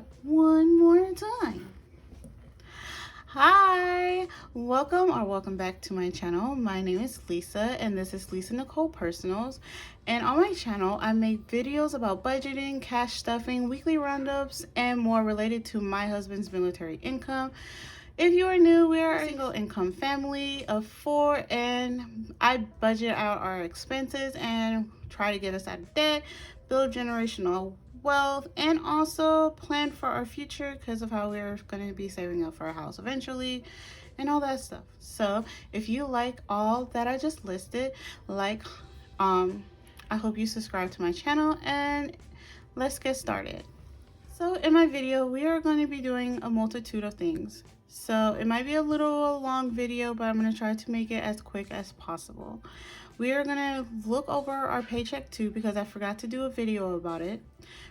that one more time. Hi, welcome back to my channel. My name is Lisa and this is Lisanicolepersonals. And on my channel, I make videos about budgeting, cash stuffing, weekly roundups, and more related to my husband's military income. If you are new, we are a single income family of 4 and I budget out our expenses and try to get us out of debt, build generational wealth, and also plan for our future because of how we're going to be saving up for a house eventually and all that stuff. So if you like all that I just listed, I hope you subscribe to my channel and let's get started. So in my video, we are going to be doing a multitude of things. So it might be a little long video, but I'm going to try to make it as quick as possible. We are going to look over our paycheck too because I forgot to do a video about it.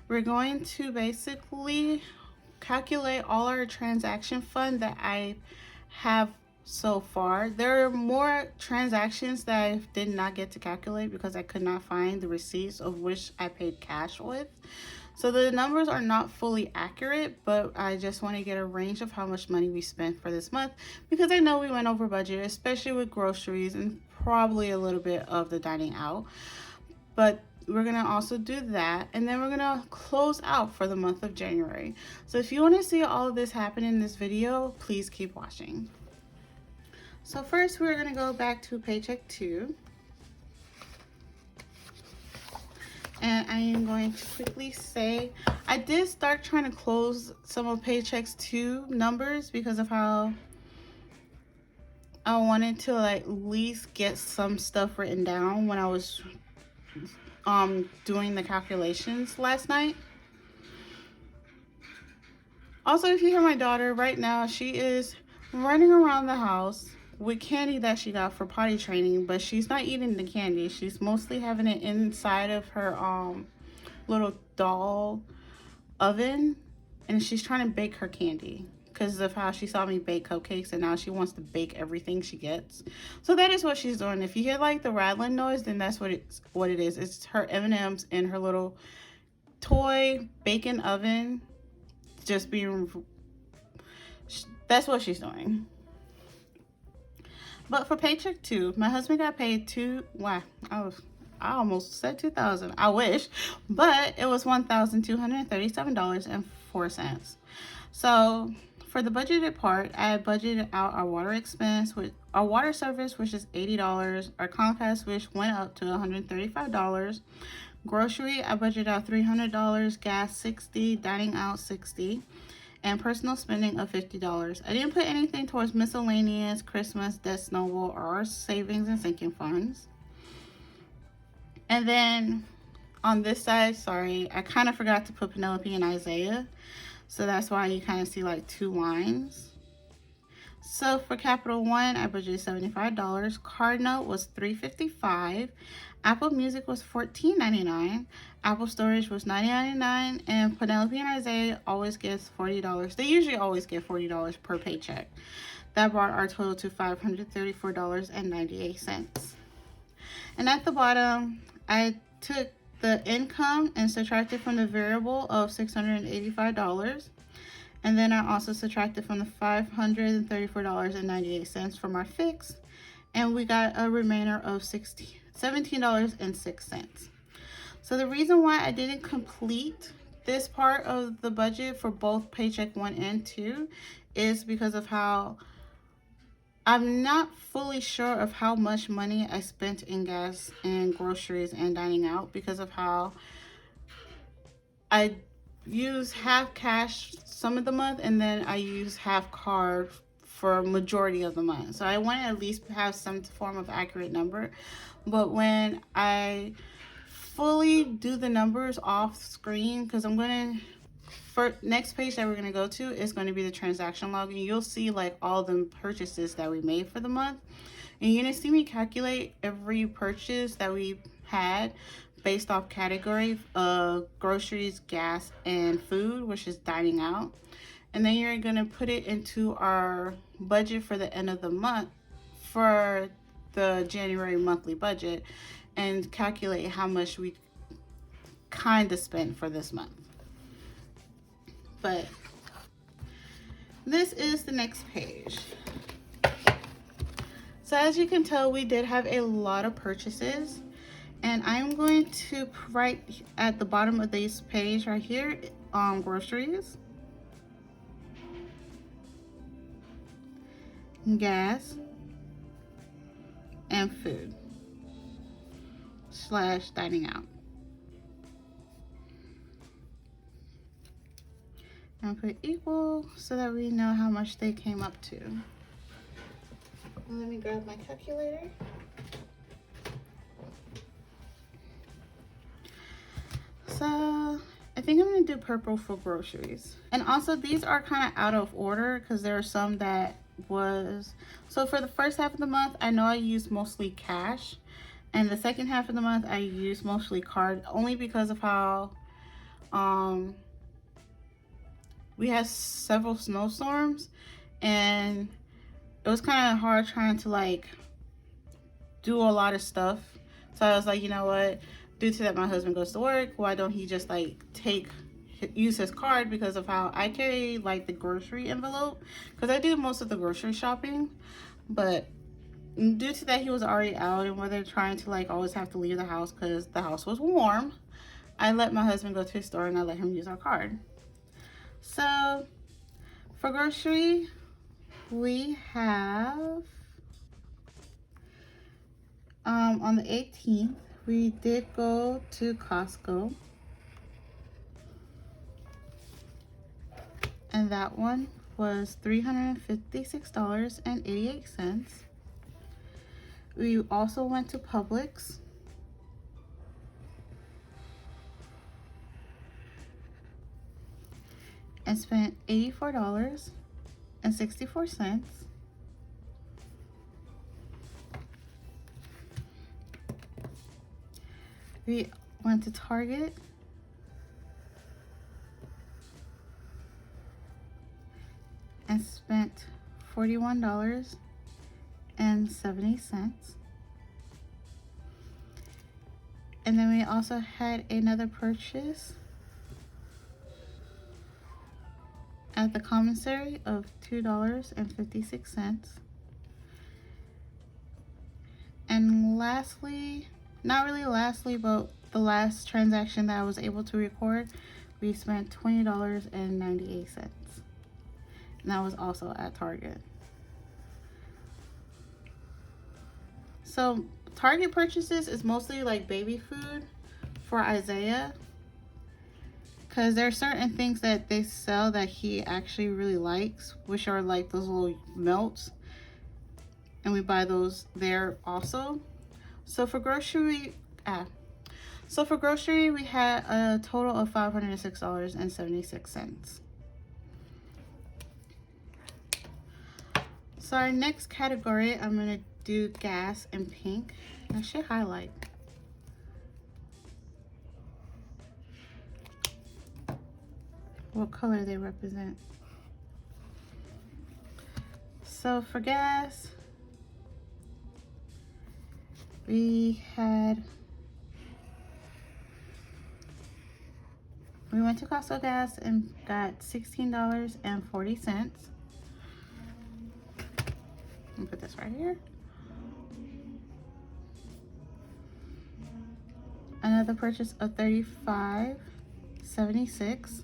We're going to basically calculate all our transaction fund that I have so far. There are more transactions that I did not get to calculate because I could not find the receipts of which I paid cash with. So the numbers are not fully accurate, but I just want to get a range of how much money we spent for this month because I know we went over budget, especially with groceries and probably a little bit of the dining out. But we're going to also do that, and then we're going to close out for the month of January. So if you want to see all of this happen in this video, please keep watching. So first we're going to go back to paycheck 2. And I am going to quickly say, I did start trying to close some of paychecks 2 numbers because of how I wanted to at least get some stuff written down when I was doing the calculations last night. Also, if you hear my daughter right now, she is running around the house with candy that she got for potty training, but she's not eating the candy. She's mostly having it inside of her little doll oven, and she's trying to bake her candy because of how she saw me bake cupcakes, and now she wants to bake everything she gets. So that is what she's doing. If you hear like the rattling noise, then that's what it is. It's her M&Ms in her little toy bacon oven just being, that's what she's doing. But for paycheck 2, my husband got paid I almost said 2,000. I wish, but it was $1,237.04. So for the budgeted part, I budgeted out our water expense with our water service, which is $80, our Comcast, which went up to $135. Grocery, I budgeted out $300, gas $60, dining out $60. And personal spending of $50. I didn't put anything towards miscellaneous, Christmas, debt snowball, or savings and sinking funds. And then on this side, sorry, I kind of forgot to put Penelope and Isaiah. So that's why you kind of see like 2 lines. So for Capital One, I budgeted $75. Card note was $355. Apple Music was $14.99. Apple Storage was $90.99. And Penelope and Isaiah always gets $40. They usually always get $40 per paycheck. That brought our total to $534.98. And at the bottom, I took the income and subtracted from the variable of $685. And then I also subtracted from the $534.98 from our fix, and we got a remainder of $17.06. So the reason why I didn't complete this part of the budget for both paycheck 1 and 2 is because of how I'm not fully sure of how much money I spent in gas and groceries and dining out because of how I use half cash some of the month and then I use half card for majority of the month. So I want to at least have some form of accurate number. But when I fully do the numbers off screen, because I'm going to, for next page that we're going to go to is going to be the transaction log, and you'll see like all the purchases that we made for the month. And you're going to see me calculate every purchase that we had based off category of groceries, gas, and food, which is dining out. And then you're going to put it into our budget for the end of the month for the January monthly budget and calculate how much we kind of spent for this month. But this is the next page. So as you can tell, we did have a lot of purchases, and I'm going to write at the bottom of this page right here, groceries, gas, and food / dining out. And put equal so that we know how much they came up to. Let me grab my calculator. So I think I'm gonna do purple for groceries. And also these are kind of out of order because there are some that was, so for the first half of the month, I know I used mostly cash. And the second half of the month, I used mostly card, only because of how we had several snowstorms, and it was kind of hard trying to like do a lot of stuff. So I was like, you know what, due to that my husband goes to work, why don't he just like use his card, because of how I carry like the grocery envelope, because I do most of the grocery shopping. But due to that he was already out, and whether trying to like always have to leave the house because the house was warm, I let my husband go to his store and I let him use our card. So for grocery, we have on the 18th we did go to Costco, and that one was $356.88. We also went to Publix and spent $84.64. We went to Target and spent $41.70. And then we also had another purchase at the commissary of $2.56. And lastly, not really lastly, but the last transaction that I was able to record, we spent $20.98. And that was also at Target. So Target purchases is mostly like baby food for Isaiah, because there are certain things that they sell that he actually really likes, which are like those little melts, and we buy those there also. So for grocery, we had a total of $506.76. So our next category, I'm gonna do gas and pink. I should highlight. What color they represent. So for gas, we went to Costco gas and got $16.40. I'll put this right here. Another purchase of $35.76.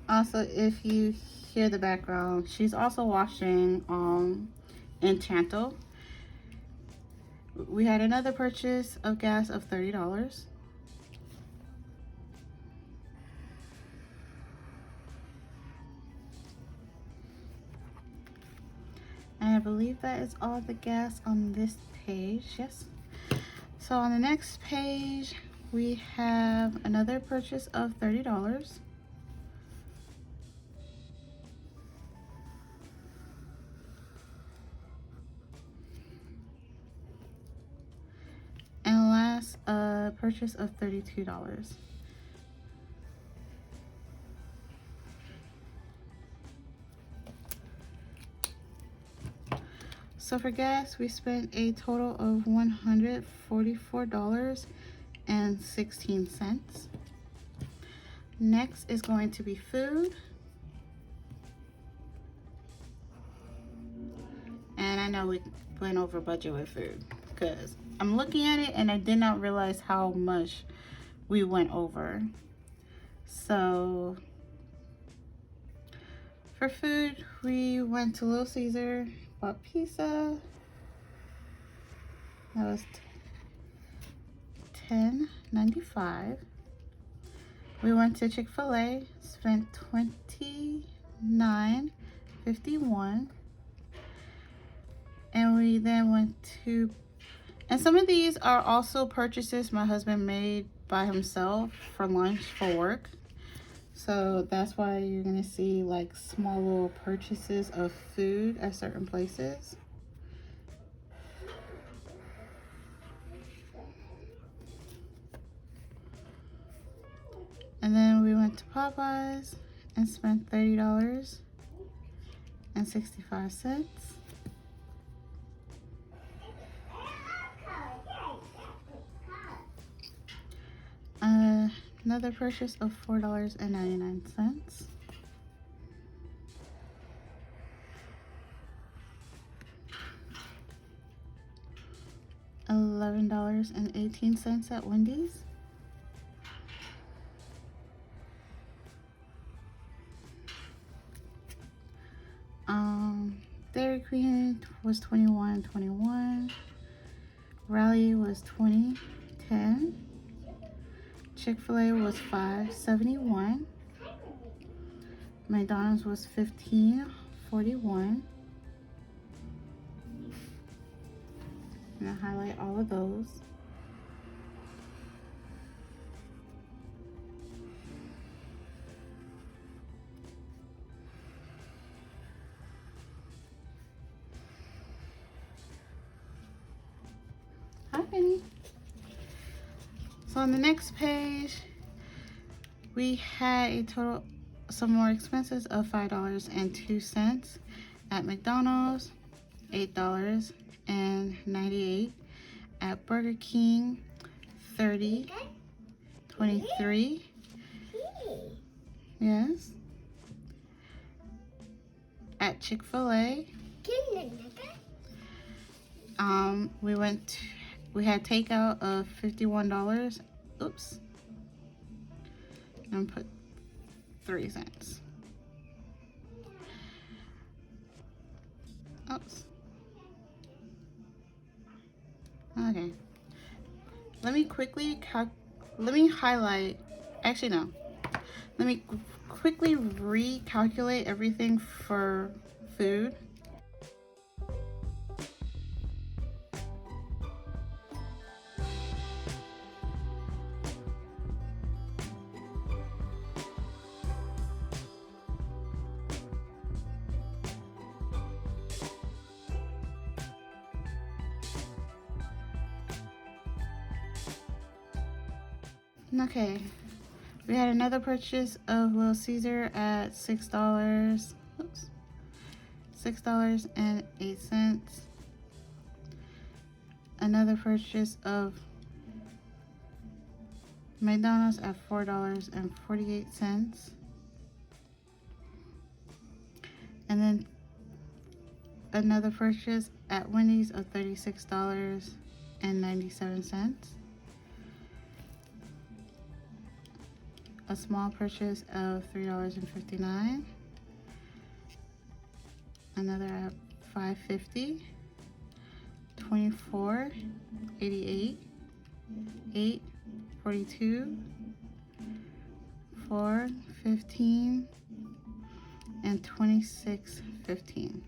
Also, if you hear the background, she's also washing Enchanto. We had another purchase of gas of $30. And I believe that is all the gas on this page. Yes. So on the next page, we have another purchase of $30. And last, a purchase of $32. So for gas, we spent a total of $144.86. $4.16. Next is going to be food. And I know we went over budget with food because I'm looking at it and I did not realize how much we went over. So for food, we went to Little Caesar, bought pizza. That was $10.95. We went to Chick-fil-A, spent $29.51. And we then went to, and some of these are also purchases my husband made by himself for lunch for work. So that's why you're gonna see like small little purchases of food at certain places. And then we went to Popeyes and spent $30.65. Another purchase of $4.99. $11.18 at Wendy's. Dairy Queen was $21.21. Rally was $20.10. Chick-fil-A was $5.71. McDonald's was $15.41. I'm gonna highlight all of those. Hi, Penny. So on the next page, we had a total, some more expenses of $5.02 at McDonald's, $8.98 at Burger King, $30.23. Yes. At Chick-fil-A, we had takeout of $51. Oops. And put 3 cents. Oops. Okay. Let me highlight. Actually, no. Let me quickly recalculate everything for food. Okay, we had another purchase of Little Caesar at $6. Oops, $6.08. Another purchase of McDonald's at $4.48. And then another purchase at Wendy's of $36.97. A small purchase of $3.59. Another at $5.50. $24.88. $8.42. $4.15. And $26.15.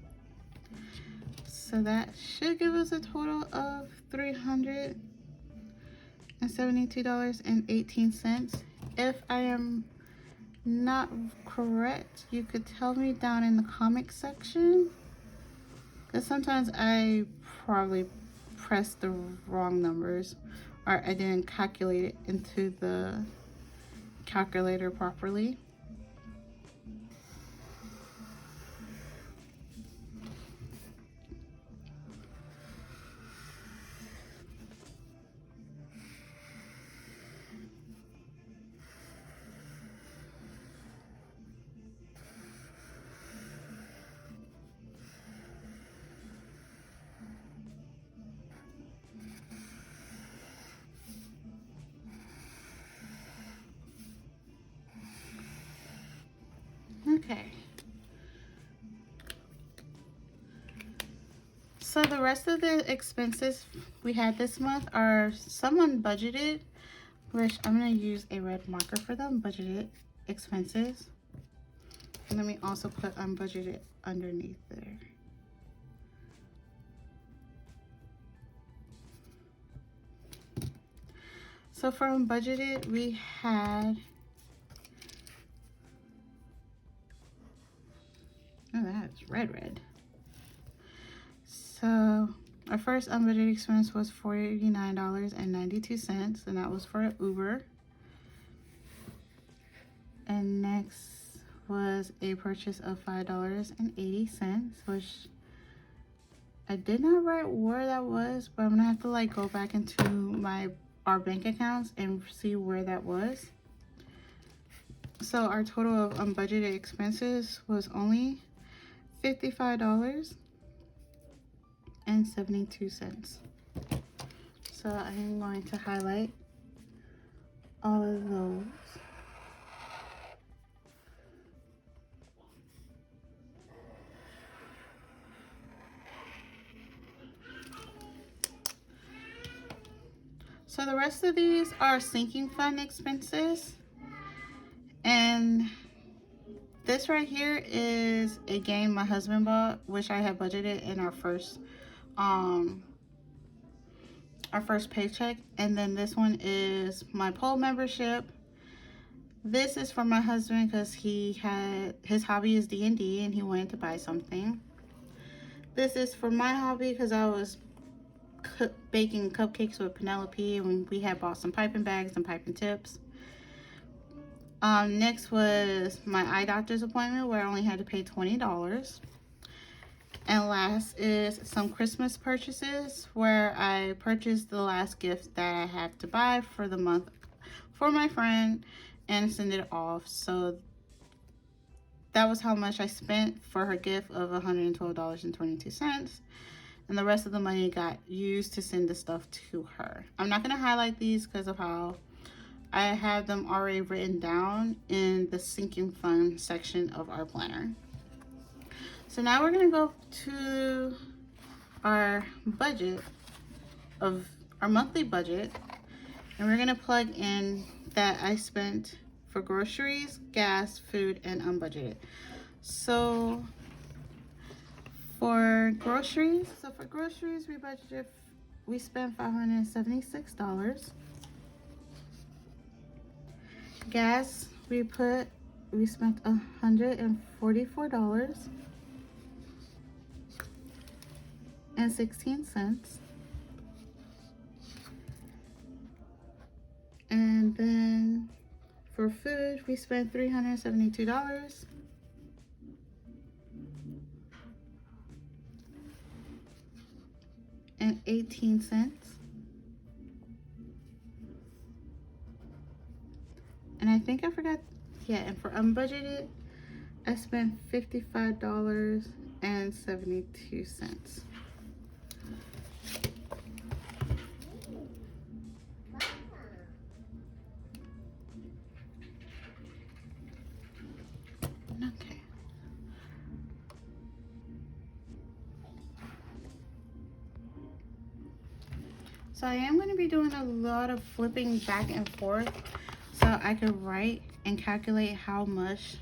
So that should give us a total of $372.18. If I am not correct, you could tell me down in the comment section, because sometimes I probably pressed the wrong numbers or I didn't calculate it into the calculator properly. Okay. So the rest of the expenses we had this month are some unbudgeted, which I'm going to use a red marker for them, budgeted expenses. And let me also put unbudgeted underneath there. So for unbudgeted, we had, oh, that's red. So our first unbudgeted expense was $49.92, and that was for Uber. And next was a purchase of $5.80, which I did not write where that was, but I'm gonna have to like go back into our bank accounts and see where that was. So our total of unbudgeted expenses was only $55.72. So I'm going to highlight all of those. So the rest of these are sinking fund expenses. And this right here is a game my husband bought, which I had budgeted in our first paycheck. And then this one is my pole membership. This is for my husband because his hobby is D&D and he wanted to buy something. This is for my hobby because I was baking cupcakes with Penelope, and we had bought some piping bags and piping tips. Next was my eye doctor's appointment, where I only had to pay $20. And last is some Christmas purchases, where I purchased the last gift that I had to buy for the month for my friend and send it off. So that was how much I spent for her gift of $112.22. And the rest of the money got used to send the stuff to her. I'm not going to highlight these because of how I have them already written down in the sinking fund section of our planner. So now we're going to go to our budget of our monthly budget. And we're going to plug in that I spent for groceries, gas, food, and unbudgeted. So for groceries, we spent $576. Gas, we spent $144.16. And then for food, we spent $372. And 18 cents. And I think I forgot, yeah, and for unbudgeted, I spent $55.72. Okay. So I am going to be doing a lot of flipping back and forth so I could write and calculate how much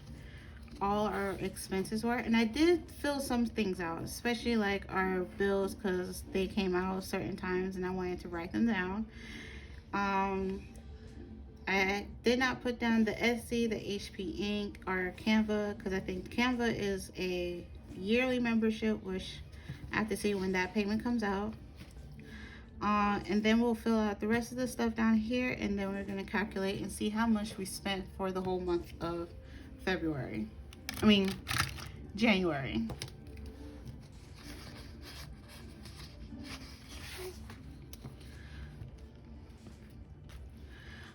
all our expenses were. And I did fill some things out, especially like our bills, because they came out certain times and I wanted to write them down. I did not put down the Etsy, the HP Ink, or Canva, because I think Canva is a yearly membership, which I have to see when that payment comes out. And then we'll fill out the rest of the stuff down here, and then we're going to calculate and see how much we spent for the whole month of January.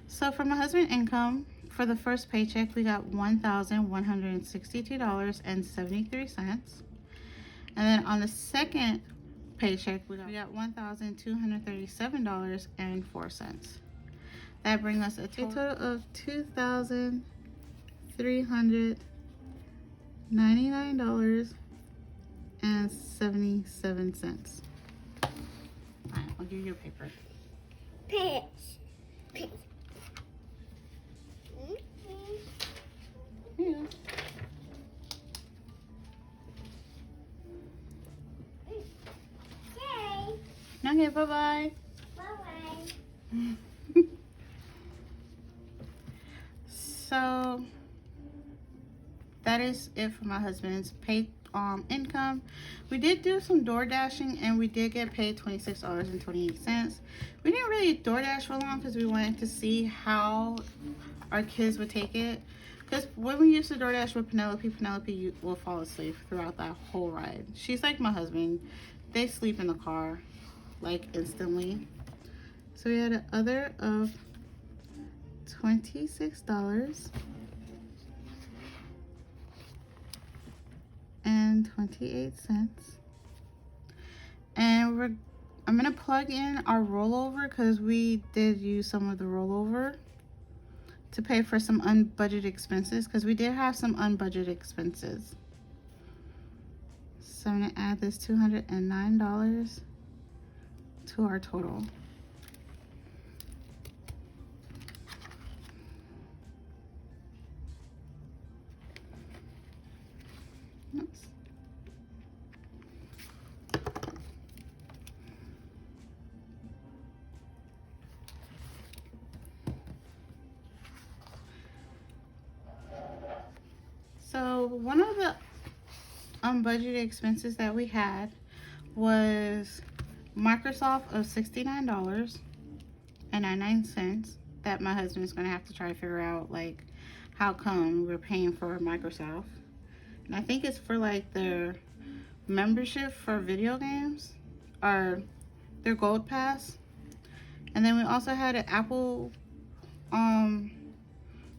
So for my husband's income, for the first paycheck, we got $1,162.73. And then on the second paycheck, we got $1,237.04. That brings us a total of $2,300 $99.77. Alright, I'll give you your paper. Pitch. Yeah. Okay, bye-bye. Bye-bye. So that is it for my husband's paid income. We did do some door dashing and we did get paid $26.28. We didn't really DoorDash for long because we wanted to see how our kids would take it. Because when we used to DoorDash with Penelope will fall asleep throughout that whole ride. She's like my husband. They sleep in the car like instantly. So we had an other of $26.28. And I'm gonna plug in our rollover because we did use some of the rollover to pay for some unbudgeted expenses, because we did have some unbudgeted expenses. So I'm gonna add this $209 to our total. Oops. So one of the unbudgeted expenses that we had was Microsoft of $69.99 that my husband's gonna have to try to figure out, like, how come we're paying for Microsoft. And I think it's for like their membership for video games or their gold pass. And then we also had an Apple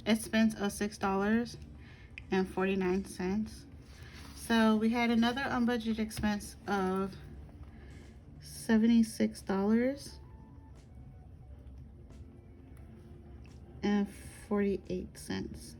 expense of $6.49. So we had another unbudgeted expense of $76.48.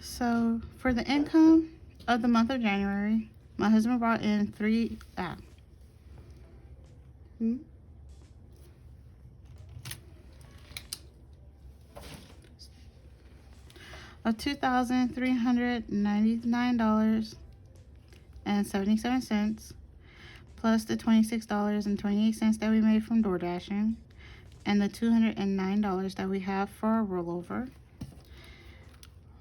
So for the income of the month of January, my husband brought in $2,399.77, plus the $26.28 that we made from door dashing, and the $209 that we have for our rollover,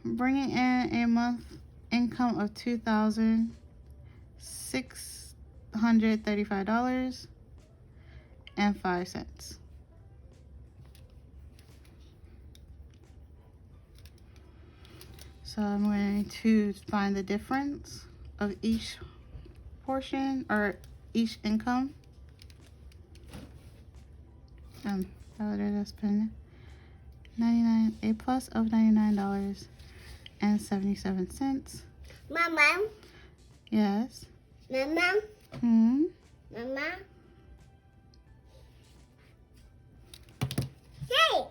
bringing in a month income of $2,635.05. So I'm going to find the difference of each portion or each income. Let's spend a plus of $99.77. Mama. Yes. Mama. Hmm. Mama. Hey.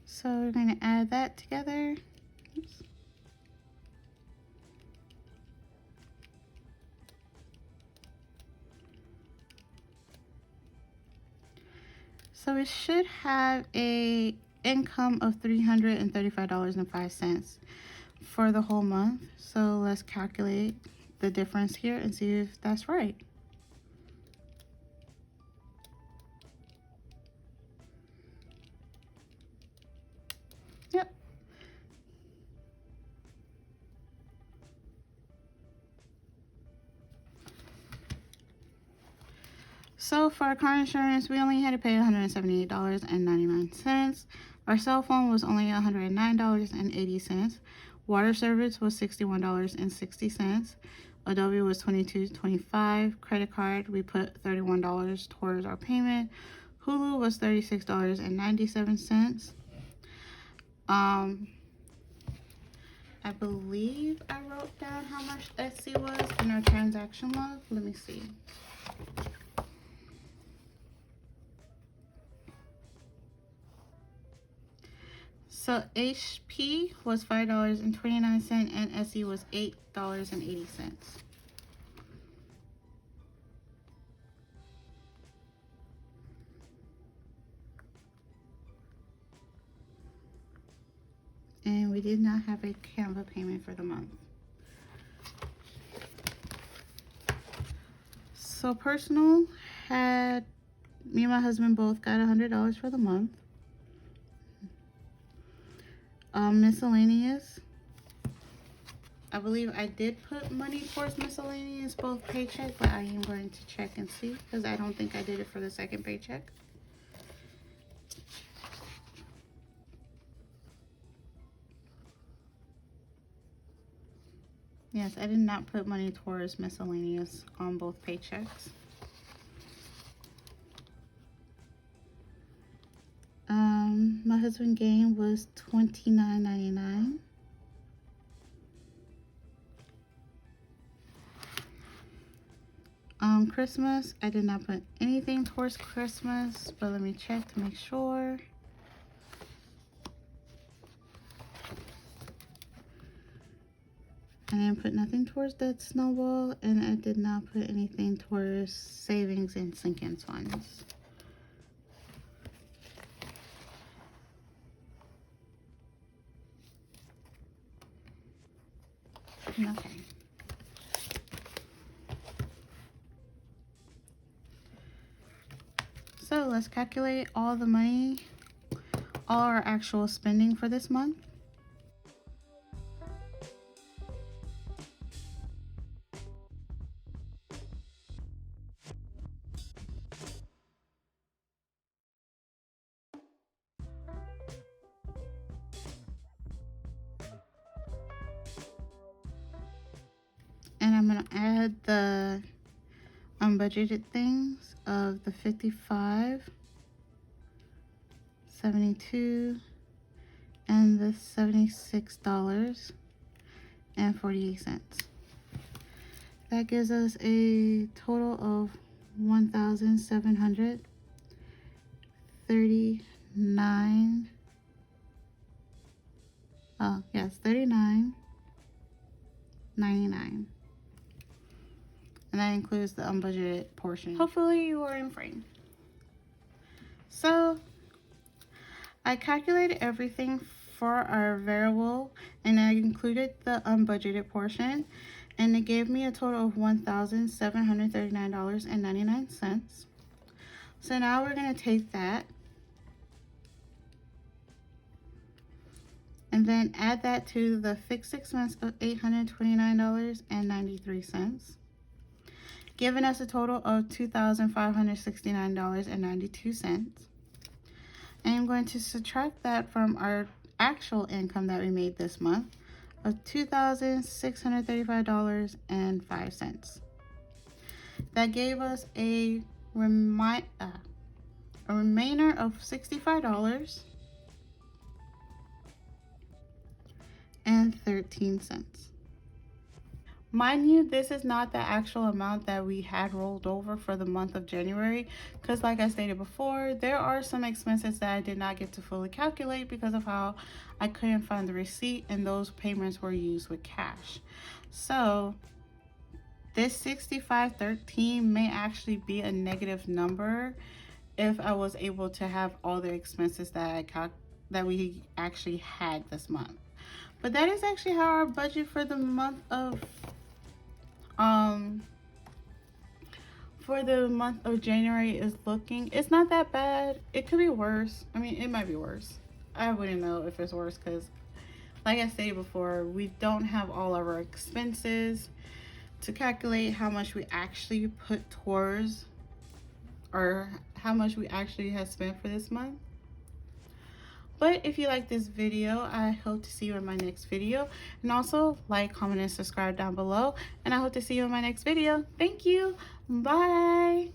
So we're going to add that together. Oops. So it should have a income of $335.05 for the whole month. So let's calculate the difference here and see if that's right. Yep. So for our car insurance, we only had to pay $178.99. Our cell phone was only $109.80. Water service was $61.60. Adobe was $22.25. Credit card, we put $31 towards our payment. Hulu was $36.97. I believe I wrote down how much Etsy was in our transaction log. Let me see. So HP was $5.29 and Etsy was $8.80. And we did not have a Canva payment for the month. So personal had, me and my husband both got $100 for the month. Miscellaneous, I believe I did put money towards miscellaneous both paycheck, but I am going to check and see because I don't think I did it for the second paycheck. Yes, I did not put money towards miscellaneous on both paychecks. My husband gain was $29.99. Christmas, I did not put anything towards Christmas, but let me check to make sure. I didn't put nothing towards that snowball, and I did not put anything towards savings and sinking funds. Okay. So let's calculate all the money, all our actual spending for this month. And I'm gonna add the unbudgeted things of the $55, $72, and the $76.48. That gives us a total of $1,739. Oh yes, $39.99. And that includes the unbudgeted portion. Hopefully you are in frame. So I calculated everything for our variable and I included the unbudgeted portion, and it gave me a total of $1,739.99. So now we're going to take that and then add that to the fixed expense of $829.93. Giving us a total of $2,569.92. I am going to subtract that from our actual income that we made this month of $2,635.05. That gave us a remainder of $65.13. Mind you, this is not the actual amount that we had rolled over for the month of January, because like I stated before, there are some expenses that I did not get to fully calculate because of how I couldn't find the receipt and those payments were used with cash. So this $65.13 may actually be a negative number if I was able to have all the expenses that we actually had this month. But that is actually how our budget for the month of January is looking. It's not that bad. It could be worse. I mean, it might be worse. I wouldn't know if it's worse because, like I stated before, we don't have all of our expenses to calculate how much we actually put towards or how much we actually have spent for this month. But if you like this video, I hope to see you in my next video. And also like, comment, and subscribe down below. And I hope to see you in my next video. Thank you. Bye.